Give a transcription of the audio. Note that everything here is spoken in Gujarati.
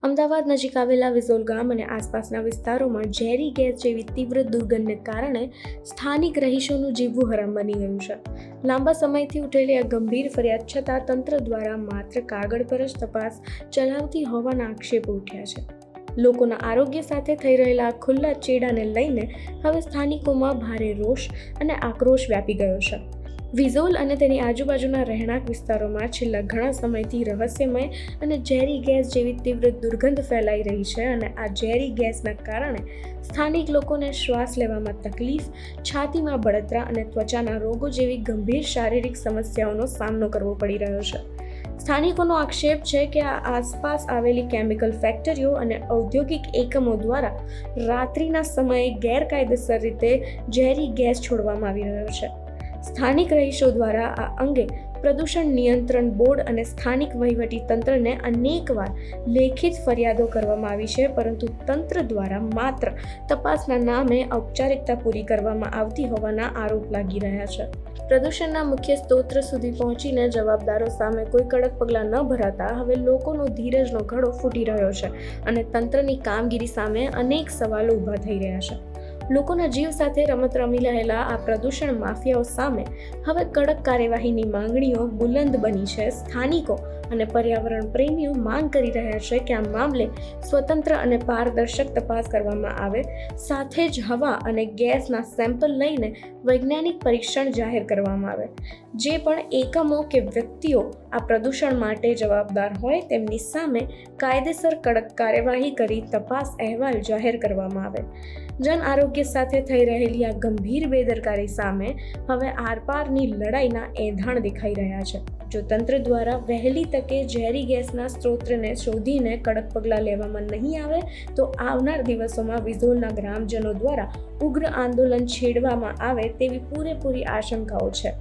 અમદાવાદ નજીક આવેલા વિઝોલ ગામ અને આસપાસના વિસ્તારોમાં ઝેરી ગેસ જેવી તીવ્ર દુર્ગંધને કારણે સ્થાનિક રહીશોનું જીવવું હરામ બની ગયું છે. લાંબા સમયથી ઉઠેલી આ ગંભીર ફરિયાદ છતાં તંત્ર દ્વારા માત્ર કાગળ પર જ તપાસ ચલાવતી હોવાના આક્ષેપો ઉઠ્યા છે. લોકોના આરોગ્ય સાથે થઈ રહેલા ખુલ્લા ચેડાને લઈને હવે સ્થાનિકોમાં ભારે રોષ અને આક્રોશ વ્યાપી ગયો છે. વિઝોલ અને તેની આજુબાજુના રહેણાંક વિસ્તારોમાં છેલ્લા ઘણા સમયથી રહસ્યમય અને ઝેરી ગેસ જેવી તીવ્ર દુર્ગંધ ફેલાઈ રહી છે અને આ ઝેરી ગેસના કારણે સ્થાનિક લોકોને શ્વાસ લેવામાં તકલીફ, છાતીમાં બળતરા અને ત્વચાના રોગો જેવી ગંભીર શારીરિક સમસ્યાઓનો સામનો કરવો પડી રહ્યો છે. સ્થાનિકોનો આક્ષેપ છે કે આ આસપાસ આવેલી કેમિકલ ફેક્ટરીઓ અને ઔદ્યોગિક એકમો દ્વારા રાત્રિના સમયે ગેરકાયદેસર રીતે ઝેરી ગેસ છોડવામાં આવી રહ્યો છે. સ્થાનિક રહીશો દ્વારા આ અંગે પ્રદૂષણ નિયંત્રણ બોર્ડ અને સ્થાનિક વહીવટી તંત્રને અનેકવાર લેખિત ફરિયાદો કરવામાં આવી છે, પરંતુ તંત્ર દ્વારા માત્ર તપાસના નામે ઔપચારિકતા પૂરી કરવામાં આવતી હોવાના આરોપ લાગી રહ્યા છે. પ્રદૂષણના મુખ્ય સ્ત્રોત સુધી પહોંચીને જવાબદારો સામે કોઈ કડક પગલાં ન ભરાતા હવે લોકોનો ધીરજનો ઘડો ફૂટી રહ્યો છે અને તંત્રની કામગીરી સામે અનેક સવાલો ઊભા થઈ રહ્યા છે. લોકોના જીવ સાથે રમત રમી રહેલા આ પ્રદૂષણ માફિયાઓ સામે હવે કડક કાર્યવાહીની માંગણીઓ બુલંદ બની છે. સ્થાનિકો અને પર્યાવરણ પ્રેમીઓ માંગ કરી રહ્યા છે કે આ મામલે સ્વતંત્ર અને પારદર્શક તપાસ કરવામાં આવે, સાથે જ હવા અને ગેસના સેમ્પલ લઈને વૈજ્ઞાનિક પરીક્ષણ જાહેર કરવામાં આવે. જે પણ એકમો કે વ્યક્તિઓ આ પ્રદૂષણ માટે જવાબદાર હોય તેમની સામે કાયદેસર કડક કાર્યવાહી કરી તપાસ અહેવાલ જાહેર કરવામાં આવે. જન આરોગ્ય સાથે થઈ રહેલી આ ગંભીર બેદરકારી સામે હવે આરપારની લડાઈના એંધાણ દેખાઈ રહ્યા છે. જો તંત્ર દ્વારા વહેલી તકે ઝેરી ગેસના સ્ત્રોતને શોધીને કડક પગલાં લેવામાં નહીં આવે તો આવનાર દિવસોમાં વિઝોલના ગ્રામજનો દ્વારા ઉગ્ર આંદોલન છેડવામાં આવે તેવી પૂરેપૂરી આશંકાઓ છે.